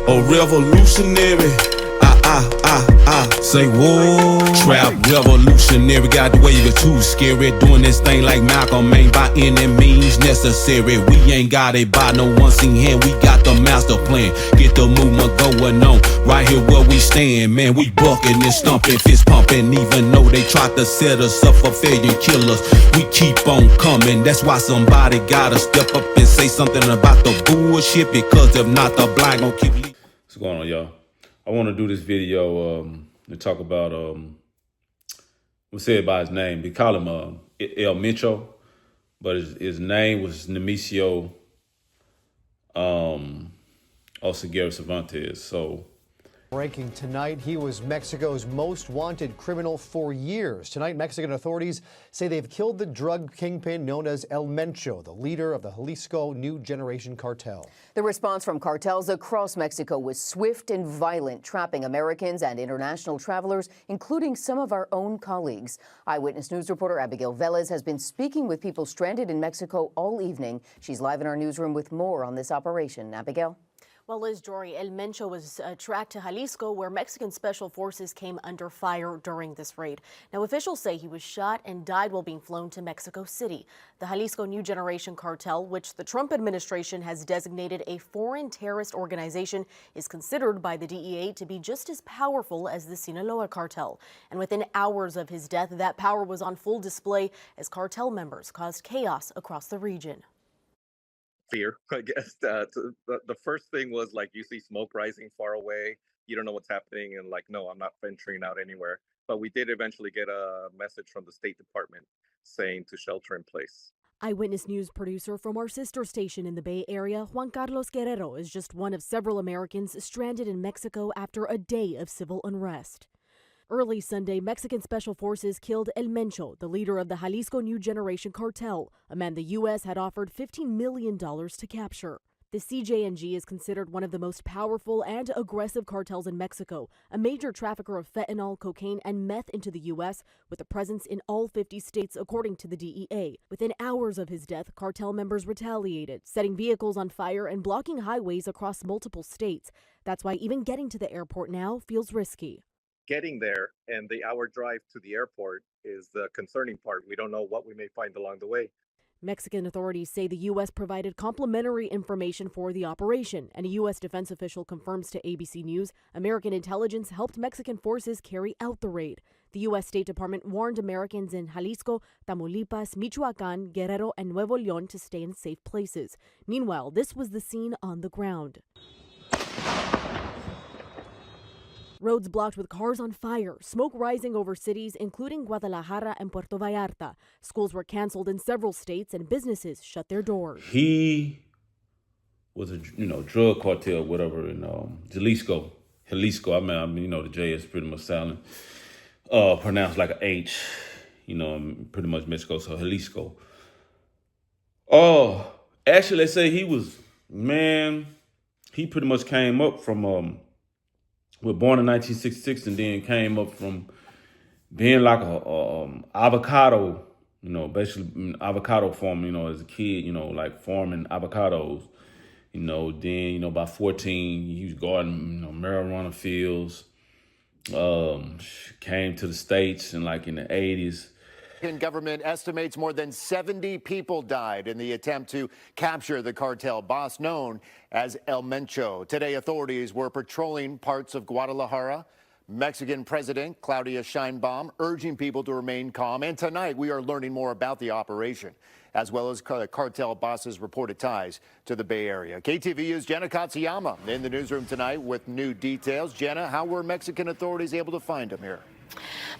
A revolutionary. Say whoa. Trap revolutionary. Got the wave it too scary. Doing this thing like Malcolm ain't by any means necessary. We ain't got it by no one seen hand. We got the master plan. Get the movement going on. Right here where we stand, man. We bucking and stumping, fist pumping. Even though they tried to set us up for failure and kill us, we keep on coming. That's why somebody gotta step up and say something about the bullshit. Because if not, the blind gon' keep leaving. What's going on, y'all? I want to do this video to talk about, we say by his name. We call him El Mencho, but his name was Nemesio Oseguera Cervantes. So, breaking tonight, he was Mexico's most wanted criminal for years. Tonight, Mexican authorities say they've killed the drug kingpin known as El Mencho, the leader of the Jalisco New Generation Cartel. The response from cartels across Mexico was swift and violent, trapping Americans and international travelers, including some of our own colleagues. Eyewitness News reporter Abigail Velez has been speaking with people stranded in Mexico all evening. She's live in our newsroom with more on this operation. Abigail? Well, Liz, Jory, El Mencho was tracked to Jalisco, where Mexican special forces came under fire during this raid. Now, officials say he was shot and died while being flown to Mexico City. The Jalisco New Generation Cartel, which the Trump administration has designated a foreign terrorist organization, is considered by the DEA to be just as powerful as the Sinaloa cartel. And within hours of his death, that power was on full display as cartel members caused chaos across the region. Fear, I guess. The first thing was like you see smoke rising far away. You don't know what's happening, and like, no, I'm not venturing out anywhere. But we did eventually get a message from the State Department saying to shelter in place. Eyewitness News producer from our sister station in the Bay Area, Juan Carlos Guerrero, is just one of several Americans stranded in Mexico after a day of civil unrest. Early Sunday, Mexican special forces killed El Mencho, the leader of the Jalisco New Generation Cartel, a man the U.S. had offered $15 million to capture. The CJNG is considered one of the most powerful and aggressive cartels in Mexico, a major trafficker of fentanyl, cocaine, and meth into the U.S., with a presence in all 50 states, according to the DEA. Within hours of his death, cartel members retaliated, setting vehicles on fire and blocking highways across multiple states. That's why even getting to the airport now feels risky. Getting there and the hour drive to the airport is the concerning part. We don't know what we may find along the way. Mexican authorities say the U.S. provided complimentary information for the operation, and a U.S. defense official confirms to ABC News American intelligence helped Mexican forces carry out the raid. The U.S. State Department warned Americans in Jalisco, Tamaulipas, Michoacán, Guerrero, and Nuevo León to stay in safe places. Meanwhile, this was the scene on the ground. Roads blocked with cars on fire, smoke rising over cities, including Guadalajara and Puerto Vallarta. Schools were canceled in several states and businesses shut their doors. he was a drug cartel, whatever, in Jalisco. I mean, the J is pretty much silent, pronounced like an H. Pretty much Mexico, so Jalisco. Actually, they say he pretty much came up from was born in 1966 and then came up from being like a avocado, basically avocado farmer, as a kid, like farming avocados. Then, by 14, he was gardening, marijuana fields. Came to the States in the 80s. Government estimates more than 70 people died in the attempt to capture the cartel boss known as El Mencho. Today, authorities were patrolling parts of Guadalajara. Mexican President Claudia Sheinbaum urging people to remain calm. And tonight, we are learning more about the operation, as well as cartel boss's reported ties to the Bay Area. KTVU's Jenna Katsuyama in the newsroom tonight with new details. Jenna, how were Mexican authorities able to find him here?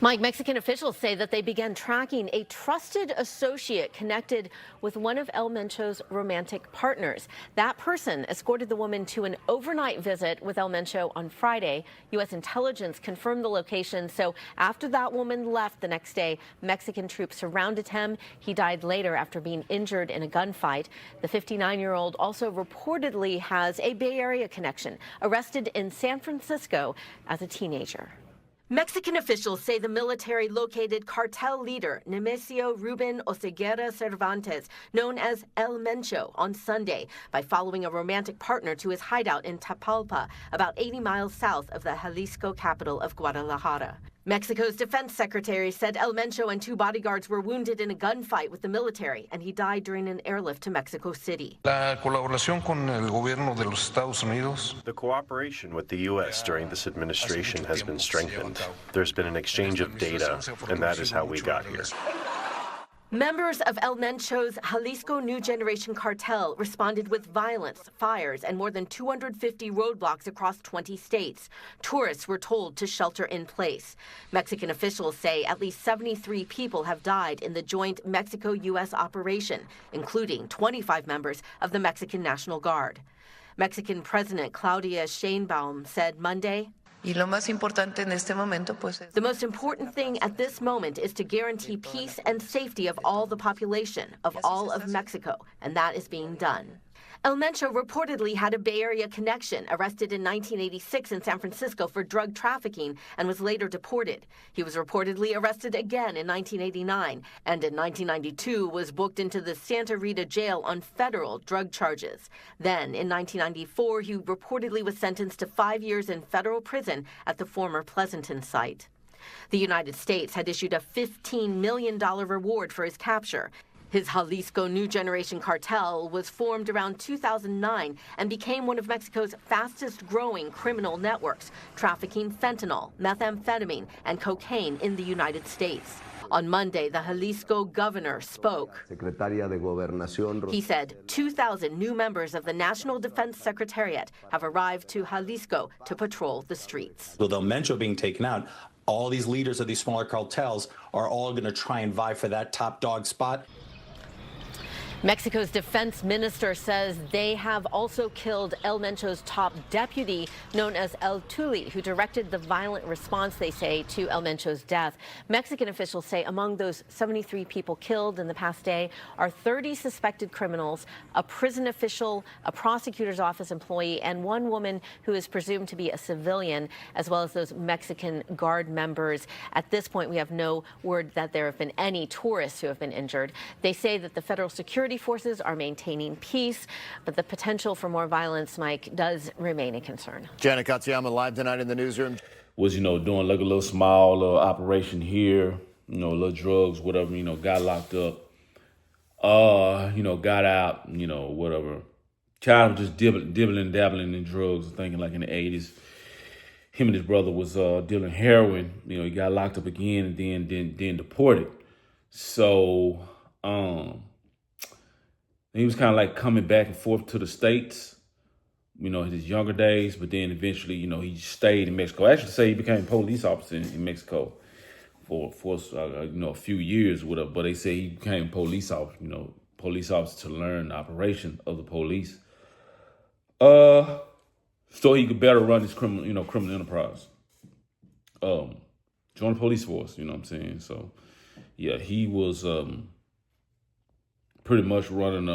Mike, Mexican officials say that they began tracking a trusted associate connected with one of El Mencho's romantic partners. That person escorted the woman to an overnight visit with El Mencho on Friday. U.S. intelligence confirmed the location. So after that woman left the next day, Mexican troops surrounded him. He died later after being injured in a gunfight. The 59-year-old also reportedly has a Bay Area connection, arrested in San Francisco as a teenager. Mexican officials say the military located cartel leader Nemesio Ruben Oseguera Cervantes, known as El Mencho, on Sunday by following a romantic partner to his hideout in Tapalpa, about 80 miles south of the Jalisco capital of Guadalajara. Mexico's defense secretary said El Mencho and 2 bodyguards were wounded in a gunfight with the military, and he died during an airlift to Mexico City. La colaboración con el gobierno de los Estados Unidos. The cooperation with the U.S. during this administration has been strengthened. There's been an exchange of data, and that is how we got here. Members of El Mencho's Jalisco New Generation Cartel responded with violence, fires, and more than 250 roadblocks across 20 states. Tourists were told to shelter in place. Mexican officials say at least 73 people have died in the joint Mexico-U.S. operation, including 25 members of the Mexican National Guard. Mexican President Claudia Sheinbaum said Monday, The most important thing at this moment is to guarantee peace and safety of all the population, of all of Mexico, and that is being done. El Mencho reportedly had a Bay Area connection, arrested in 1986 in San Francisco for drug trafficking, and was later deported. He was reportedly arrested again in 1989, and in 1992 was booked into the Santa Rita jail on federal drug charges. Then, in 1994, he reportedly was sentenced to 5 years in federal prison at the former Pleasanton site. The United States had issued a $15 million reward for his capture. His Jalisco New Generation Cartel was formed around 2009 and became one of Mexico's fastest-growing criminal networks, trafficking fentanyl, methamphetamine, and cocaine in the United States. On Monday, the Jalisco governor spoke. He said 2,000 new members of the National Defense Secretariat have arrived to Jalisco to patrol the streets. With El Mencho being taken out, all these leaders of these smaller cartels are all going to try and vie for that top dog spot. Mexico's defense minister says they have also killed El Mencho's top deputy, known as El Tuli, who directed the violent response, they say, to El Mencho's death. Mexican officials say among those 73 people killed in the past day are 30 suspected criminals, a prison official, a prosecutor's office employee, and one woman who is presumed to be a civilian, as well as those Mexican Guard members. At this point, we have no word that there have been any tourists who have been injured. They say that the federal security forces are maintaining peace, but the potential for more violence, Mike, does remain a concern. Janet Katsuyama live tonight in the newsroom. Was, doing like a little small operation here, little drugs, whatever, got locked up, got out, whatever. Child was just dibbling, dabbling in drugs, thinking like in the 80s. Him and his brother was dealing heroin. He got locked up again and then deported. So, he was kind of like coming back and forth to the States, in his younger days, but then eventually, he stayed in Mexico. I actually say he became a police officer in Mexico for a few years, whatever. But they say he became a police officer to learn the operation of the police, so he could better run his criminal enterprise. Join the police force, what I'm saying? So, yeah, he was pretty much running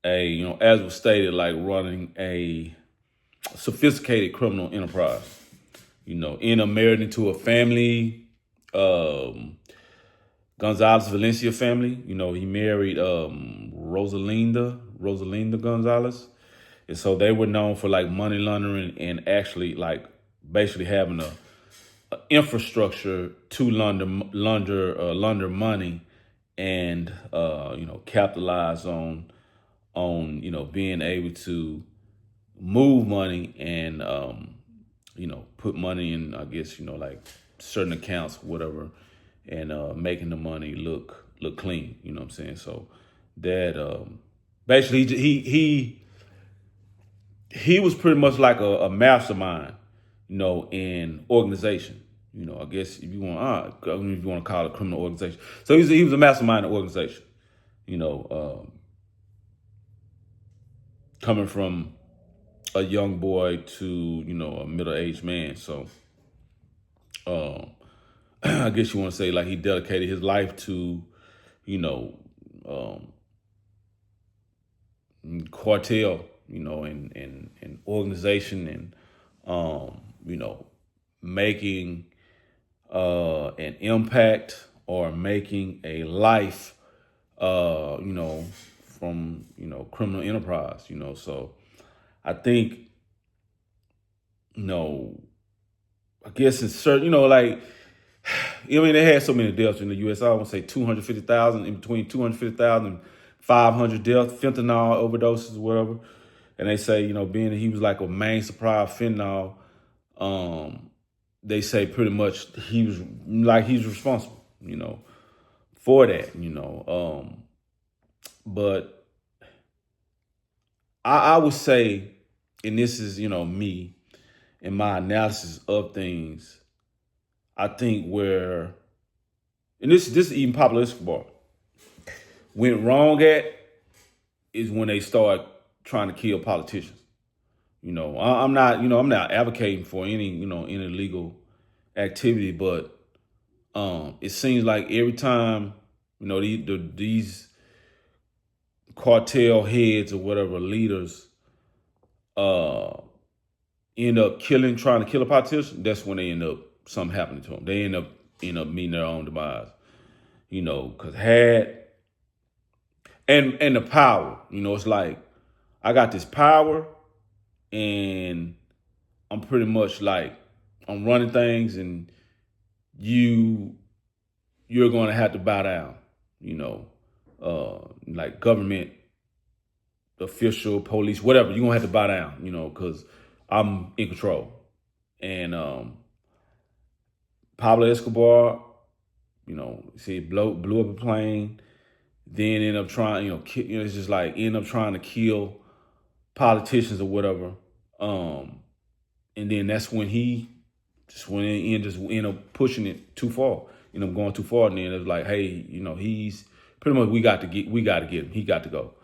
as was stated, like running a sophisticated criminal enterprise. Married into a family, Gonzalez Valencia family. He married Rosalinda Gonzalez. And so they were known for like money laundering and actually like basically having a infrastructure to launder money and capitalize on being able to move money and put money in, I guess, like certain accounts, whatever, and making the money look clean, what I'm saying? So that basically he was pretty much like a mastermind, in organization. I guess if you want to call it a criminal organization. So he was a mastermind organization, coming from a young boy to, a middle-aged man. So I guess you want to say like he dedicated his life to, Cartel, and organization and, making an impact or making a life, from, criminal enterprise, So I think, I guess it's certain, like, they had so many deaths in the U.S. I want to say 250,000, in between 250,000 and 500 deaths, fentanyl overdoses, whatever. And they say, being that he was like a main supplier of fentanyl, they say pretty much he's responsible, for that, But I would say, and this is, me and my analysis of things, I think and this is even Pablo Escobar, went wrong at is when they start trying to kill politicians. I'm not advocating for any illegal activity, but it seems like every time, these cartel heads or whatever leaders end up trying to kill a politician, that's when they end up something happening to them. They end up meeting their own demise, because and the power, it's like, I got this power and I'm pretty much like, I'm running things and you're going to have to bow down, like government official, police, whatever, you're going to have to bow down, because I'm in control. And Pablo Escobar, see, blew up a plane, then end up trying, it's just like end up trying to kill politicians or whatever. And then that's when he just end up pushing it too far, going too far. And then it's like, hey, he's pretty much, we got to get him. He got to go.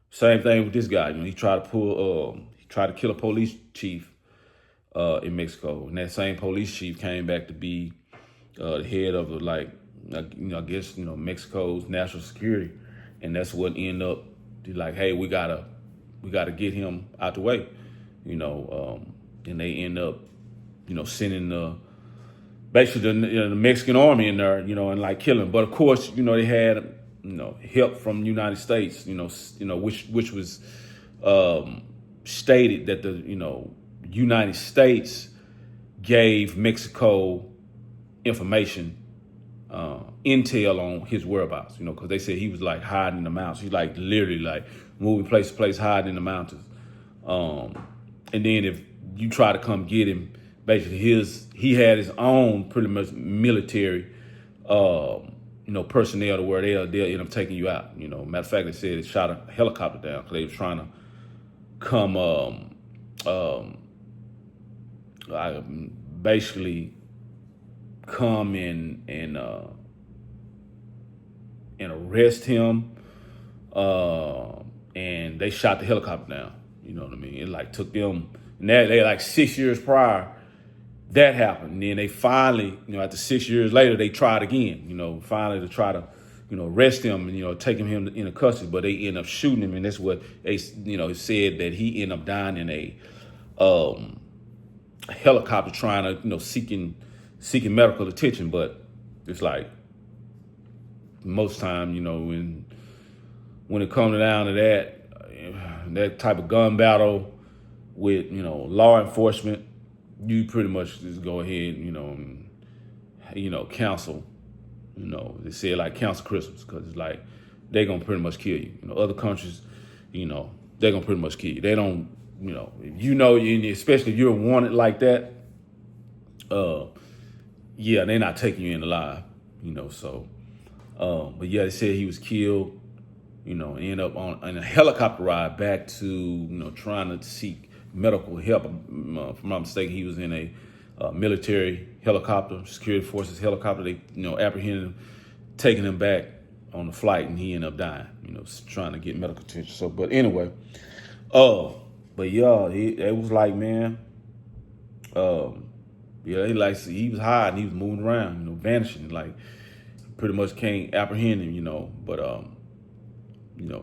Same thing with this guy. He tried to kill a police chief in Mexico, and that same police chief came back to be the head of I guess Mexico's national security, and that's what ended up like, hey, we gotta get him out the way, and they end up sending basically the Mexican army in there, and like killing. But of course, they had help from the United States, which was stated that the United States gave Mexico information, intel on his whereabouts, because they said he was like hiding in the mountains. He's like literally like moving place to place, hiding in the mountains. And then if you try to come get him, basically he had his own pretty much military, personnel to where they'll end up taking you out. Matter of fact, they said they shot a helicopter down because they were trying to come, basically come and arrest him. And they shot the helicopter down. You know what I mean? It like took them, and they like 6 years prior, that happened. And then they finally, after 6 years later, they tried again, finally to try to, arrest him and, taking him into custody, but they end up shooting him. And that's what they, said that he ended up dying in a helicopter trying to, seeking medical attention. But it's like most time, when it comes down to that type of gun battle with, law enforcement, you pretty much just go ahead, and, counsel, they say like counsel Christmas, because it's like they're going to pretty much kill you. Other countries, they're going to pretty much kill you. They don't, especially if you're wanted like that, yeah, they're not taking you in alive, so. But yeah, they said he was killed, ended up on a helicopter ride back to, trying to seek medical help. If I'm not mistaken, he was in a military helicopter, security forces helicopter. They, apprehended him, taking him back on the flight, and he ended up dying, trying to get medical attention. So, but anyway, but yeah, it was like, man, yeah, he was hiding, he was moving around, vanishing, like pretty much can't apprehend him, but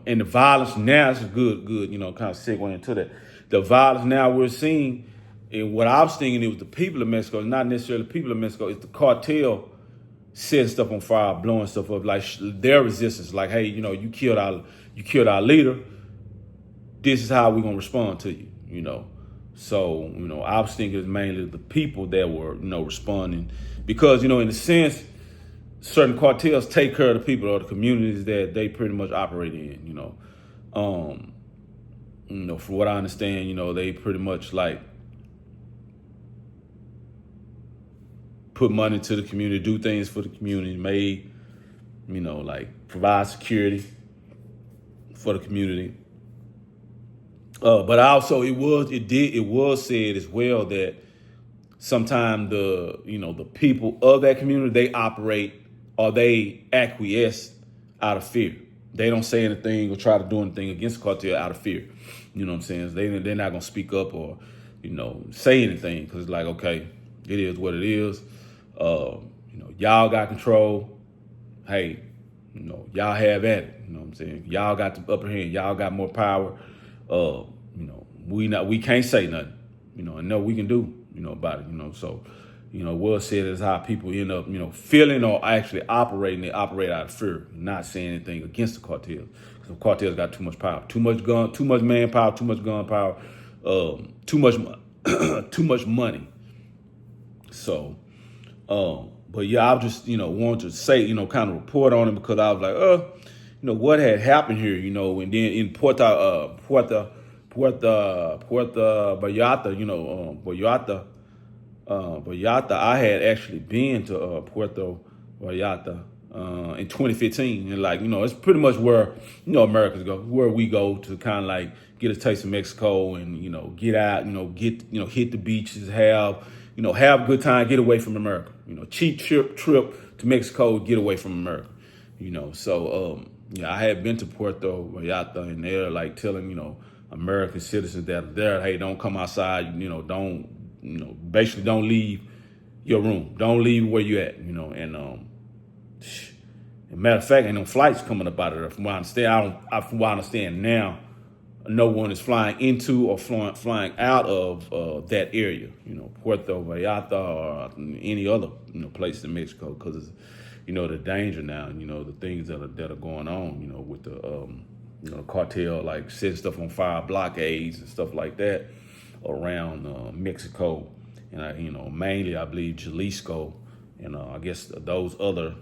and the violence now is good, kind of segue into that. The violence now we're seeing And what I was thinking, it was the people of Mexico, not necessarily the people of Mexico, it's the cartel setting stuff on fire, blowing stuff up, like their resistance, like, hey, you killed our leader. This is how we're gonna respond to you, So, I was thinking it's mainly the people that were, responding, because, in a sense, certain cartels take care of the people or the communities that they pretty much operate in, from what I understand, they pretty much like put money to the community, do things for the community, like provide security for the community. But also it was said as well that sometimes the people of that community, they operate or they acquiesce out of fear. They don't say anything or try to do anything against the cartel out of fear. You know what I'm saying? They're not gonna speak up or say anything, because it's like, okay, it is what it is. Y'all got control. Hey, y'all have at it. You know what I'm saying? Y'all got the upper hand. Y'all got more power. We can't say nothing. And know we can do about it. So it was said as how people end up feeling or actually operating. They operate out of fear, not saying anything against the cartels. Because the cartels got too much power, too much manpower, too much gunpower, too much money. So, but yeah, I just wanted to say kind of report on it, because I was like, what had happened here, and then in Puerto Vallarta, I had actually been to Puerto Vallarta in 2015, and it's pretty much where Americans go, where we go to kind of like get a taste of Mexico and get out, hit the beaches, have a good time, get away from America, cheap trip to Mexico, get away from America, so I had been to Puerto Vallarta, and they're like telling American citizens that are there, hey, don't come outside, basically don't leave your room, don't leave where you at, and matter of fact, ain't no flights coming up out of there. From what I understand now, no one is flying into or flying out of that area, Puerto Vallarta or any other place in Mexico, because it's the danger now, the things that are going on, with the cartel, like setting stuff on fire, blockades and stuff like that around Mexico, and mainly I believe Jalisco, and I guess those other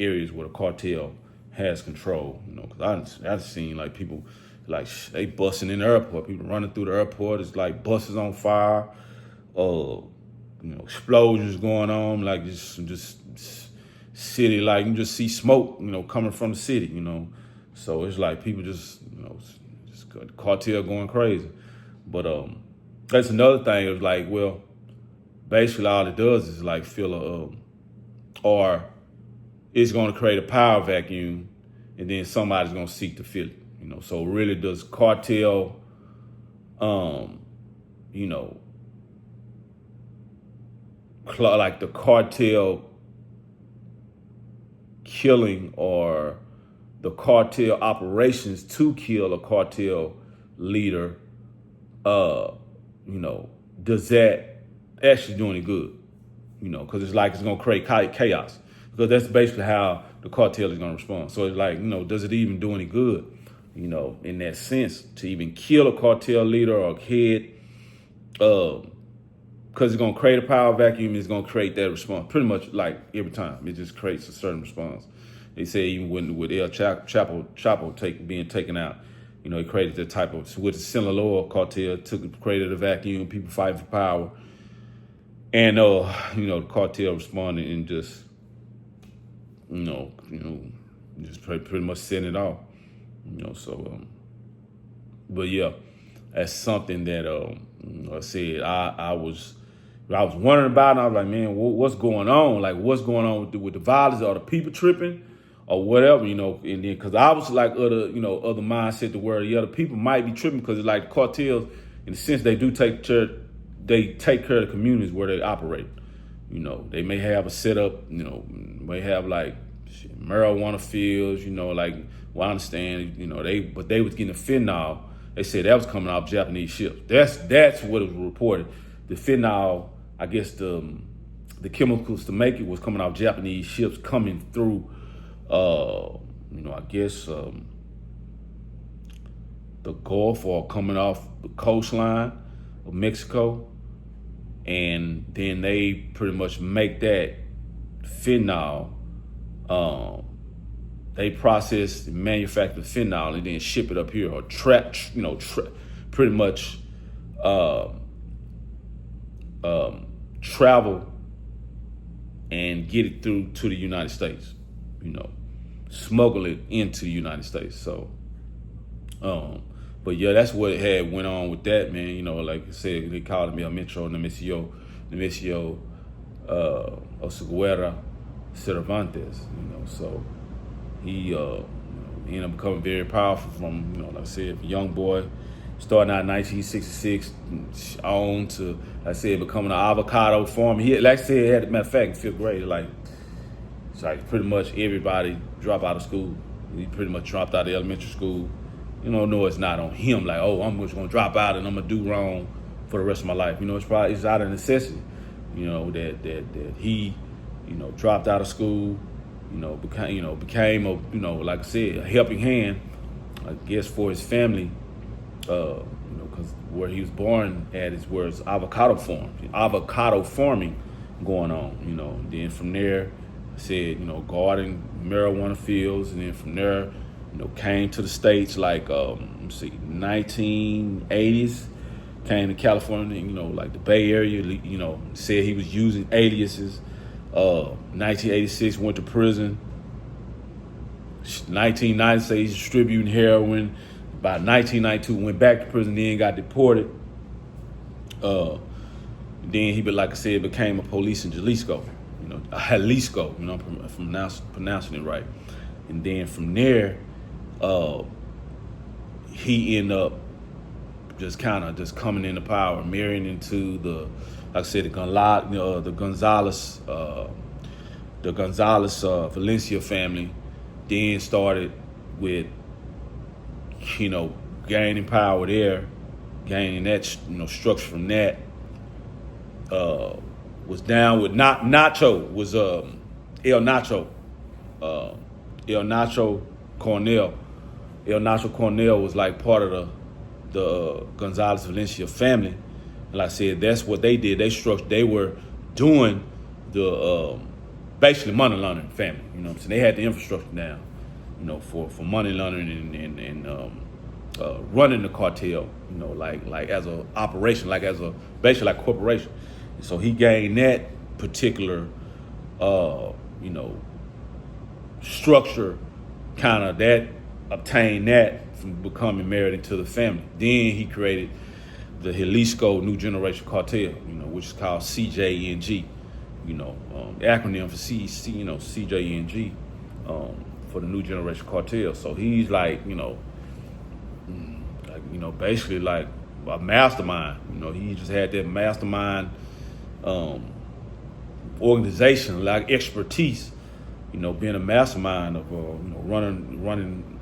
areas where the cartel has control, because I've seen like people like they busting in the airport, people running through the airport, it's like buses on fire, explosions going on, like just city, like you just see smoke, coming from the city, so it's like people just the cartel going crazy. But that's another thing. It was like, well, basically all it does is like or it's going to create a power vacuum, and then somebody's going to seek to fill it. So really, does cartel, like the cartel killing or the cartel operations to kill a cartel leader, does that actually do any good? Because it's like it's going to create chaos, because that's basically how the cartel is going to respond. So it's like, does it even do any good, in that sense, to even kill a cartel leader or head, because it's going to create a power vacuum. It's going to create that response pretty much like every time. It just creates a certain response. They say even with El Chapo being taken out, it created that type of, with the Sinaloa cartel, created a vacuum, people fighting for power. And, the cartel responded and just, just pretty much setting it off, so, but yeah, that's something that, I said, I was wondering about, and I was like, man, what's going on? Like, what's going on with the violence? Are the people tripping or whatever, and then, because I was like other mindset to where the other people might be tripping, because it's like cartels, in a sense, they do take care of the communities where they operate. They may have a setup, may have like marijuana fields, like, well, I understand, they was getting fentanyl They said that was coming off Japanese ships. That's what it was reported. The fentanyl, I guess the chemicals to make it was coming off Japanese ships coming through, I guess the Gulf or coming off the coastline of Mexico. And then they pretty much make that fentanyl. They process and manufacture fentanyl and then ship it up here or pretty much travel and get it through to the United States, smuggle it into the United States. So, but yeah, that's what it had went on with that, man. Like I said, they called me a Mencho, Nemesio, Oseguera, Cervantes, so he ended up becoming very powerful from, like I said, a young boy, starting out in 1966 on to, like I said, becoming an avocado farmer. He, like I said, matter of fact, in 5th grade, it's like pretty much everybody drop out of school. He pretty much dropped out of elementary school. No, it's not on him. Like, oh, I'm just gonna drop out and I'm gonna do wrong for the rest of my life. It's out of necessity. That he, dropped out of school. Became a, like I said, a helping hand, I guess, for his family. Because where he was born at is where it's avocado farming going on. Then from there, I said, garden, marijuana fields, and then from there, came to the States like, 1980s, came to California, like the Bay Area, said he was using aliases. 1986, went to prison. 1990, say he's distributing heroin. By 1992, went back to prison, then got deported. Then he, like I said, became a police in Jalisco, Jalisco, I'm pronouncing it right. And then from there, he ended up just coming into power, marrying into the, like I said, the Gonzalez Valencia family. Then started with, gaining power there, gaining that, structure from that. Was down with Nacho, was El Nacho Cornell. El Nacho Cornell was like part of the Gonzalez Valencia family. And like I said, that's what they did. They were doing the basically money laundering family. So they had the infrastructure down, for money laundering and running the cartel, like as a operation, like as a basically like corporation. And so he gained that particular, structure, kind of obtained that from becoming married into the family. Then he created the Jalisco New Generation Cartel, which is called CJNG, acronym for CJNG, for the New Generation Cartel. So he's basically like a mastermind. He just had that mastermind organization, like expertise, being a mastermind of running,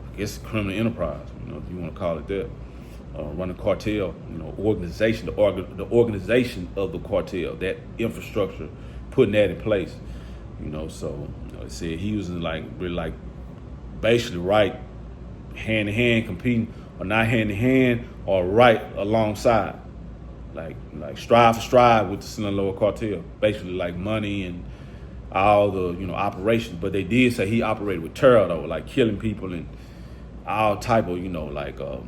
I guess criminal enterprise, if you want to call it that. Running cartel, organization, the organization of the cartel, that infrastructure, putting that in place, So it said he was really basically right hand in hand, competing, or not hand in hand, or right alongside, like stride for stride with the Sinaloa cartel, basically like money and all the operations. But they did say he operated with terror though, like killing people and all type of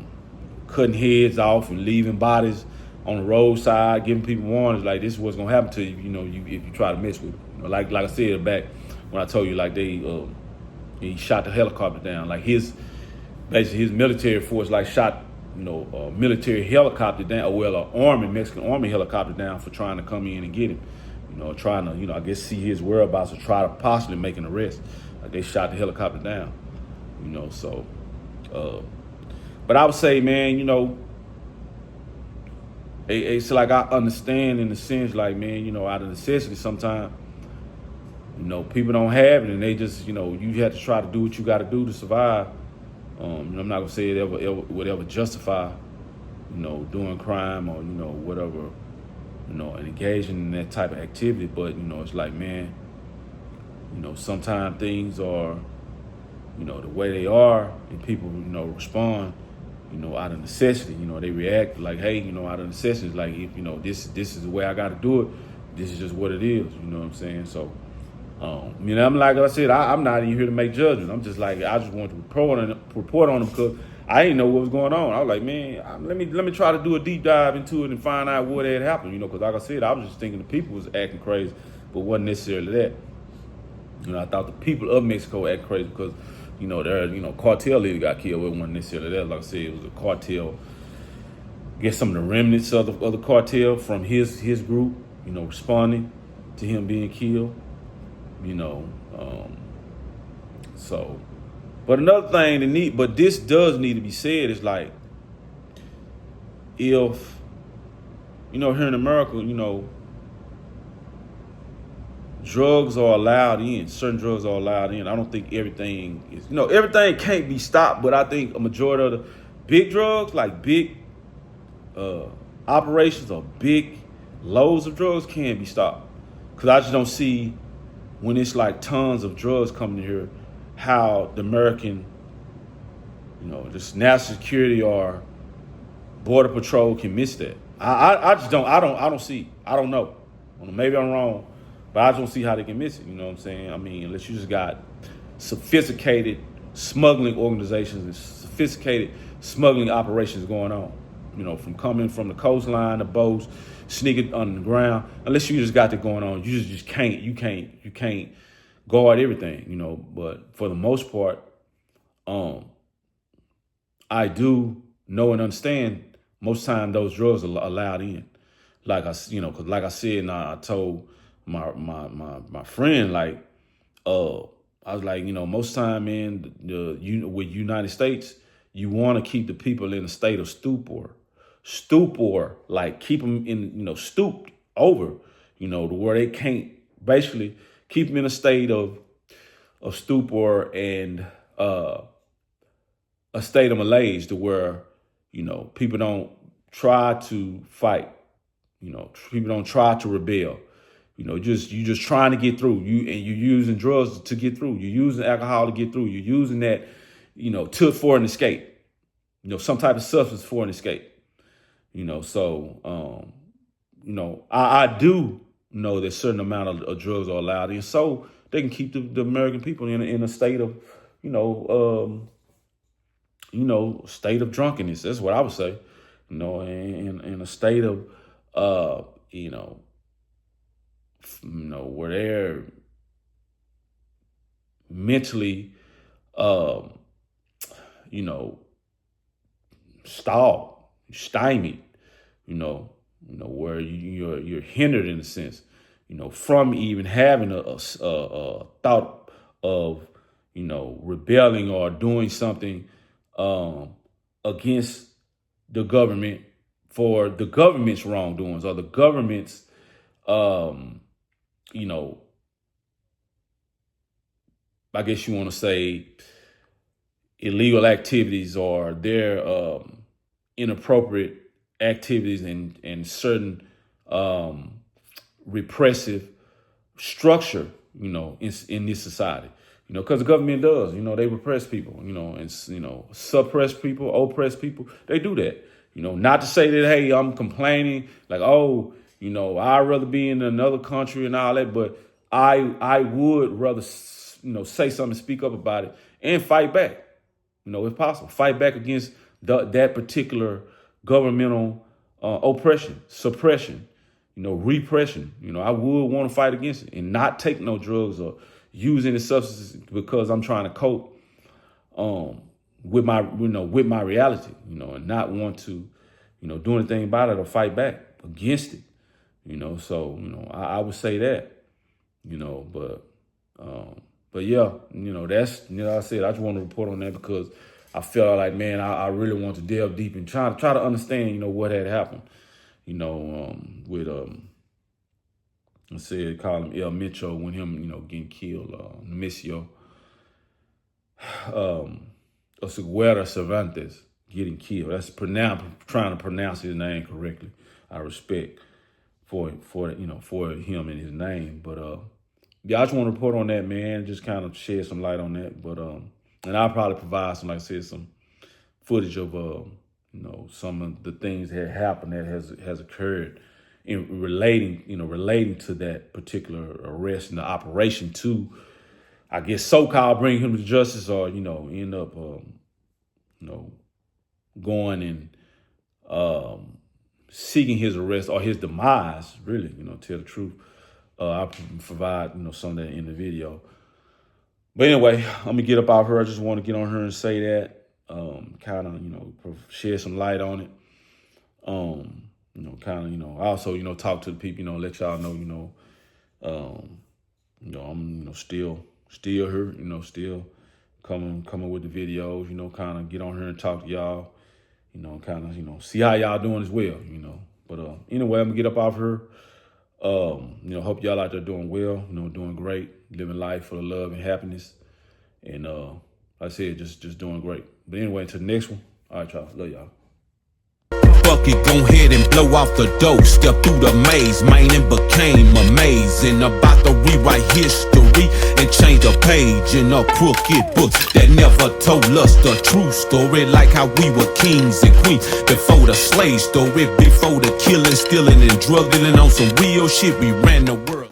cutting heads off and leaving bodies on the roadside, giving people warnings like this is what's gonna happen to you, if you try to mess with it. Like I said back when I told you, like he shot the helicopter down, like his military force shot a military helicopter down, Mexican army helicopter down for trying to come in and get him, trying to I guess see his whereabouts or try to possibly make an arrest. Like they shot the helicopter down, so. But I would say, man, it's like I understand in the sense, like, man, out of necessity sometimes, people don't have it and they just, you have to try to do what you got to do to survive. I'm not gonna say it ever would ever justify, doing crime or whatever, and engaging in that type of activity. But it's like, man, sometimes things are, the way they are, and people, respond, out of necessity. They react like, hey, out of necessity. It's like, if this is the way I got to do it. This is just what it is. You know what I'm saying? So, I'm like I said, I'm not even here to make judgments. I'm just like, I just want to report on them because I didn't know what was going on. I was like, man, let me try to do a deep dive into it and find out what had happened. Because like I said, I was just thinking the people was acting crazy, but wasn't necessarily that. I thought the people of Mexico act crazy because, their cartel leader got killed. It wasn't necessarily that. Like I said, it was a cartel. I guess some of the remnants of the cartel from his group, responding to him being killed. So, but another thing but this does need to be said is like, if, here in America, drugs are allowed in, certain drugs are allowed in. I don't think everything is, everything can't be stopped, but I think a majority of the big drugs, like big operations or big loads of drugs can be stopped. Because I just don't see, when it's like tons of drugs coming here, how the American, just national security or border patrol can miss that. I just don't. I don't see. I don't know. Maybe I'm wrong, but I just don't see how they can miss it. You know what I'm saying? I mean, unless you just got sophisticated smuggling organizations and sophisticated smuggling operations going on. From coming from the coastline, the boats, sneaking underground. Unless you just got that going on, you just can't. You can't guard everything. But for the most part, I do know and understand. Most time those drugs are allowed in. Like because like I said, and I told my friend, like, I was like, most time in with United States, you want to keep the people in a state of stupor, like keep them in, stooped over, to where they can't, basically keep them in a state of stupor and a state of malaise, to where, people don't try to fight, people don't try to rebel. You just trying to get through. You're using drugs to get through. You're using alcohol to get through. You're using that, for an escape. Some type of substance for an escape. So I do know that certain amount of drugs are allowed in, so they can keep the American people in a state of, state of drunkenness. That's what I would say. In a state of, where they're mentally, stalled, stymied, where you're hindered in a sense, from even having a thought of, rebelling or doing something against the government for the government's wrongdoings or the government's, I guess you want to say, illegal activities or their inappropriate activities and certain repressive structure, in this society. Because the government does, they repress people, and suppress people, oppress people. They do that. Not to say that, hey, I'm complaining, like, oh, I'd rather be in another country and all that, but I would rather, say something, speak up about it, and fight back, if possible. Fight back against that particular governmental oppression, suppression, repression. I would want to fight against it and not take no drugs or use any substances because I'm trying to cope with my reality, and not want to, do anything about it or fight back against it, So, I would say that, but yeah, that's, I said, I just want to report on that because I felt like, man, I really want to delve deep and try to understand, what had happened, with, I said, call him El Mencho, when him, getting killed, Nemesio. Oseguera Cervantes getting killed. That's trying to pronounce his name correctly. I respect for him and his name. But yeah, I just want to report on that, man. Just kind of shed some light on that. But and I'll probably provide some, like I said, some footage of some of the things that happened that has occurred in relating to that particular arrest and the operation to, I guess, so-called bring him to justice, or end up going and seeking his arrest or his demise. Really, tell the truth. I'll provide some of that in the video. But anyway, I'm gonna get up out here. I just want to get on here and say that. Kind of, shed some light on it. Also, talk to the people, let y'all know, I'm, still here, still coming with the videos, kind of get on here and talk to y'all, see how y'all doing as well, But anyway, I'm gonna get up off here. Hope y'all out there doing well, doing great, living life full of love and happiness. And like I said, just doing great. But anyway, to the next one. All right, y'all. Love y'all. Fuck it, go ahead and blow off the dope. Step through the maze, man, and became amazing. About to rewrite history and change the page in a crooked book that never told us the true story. Like how we were kings and queens before the slave story, before the killing, stealing, and drug dealing on some real shit. We ran the world.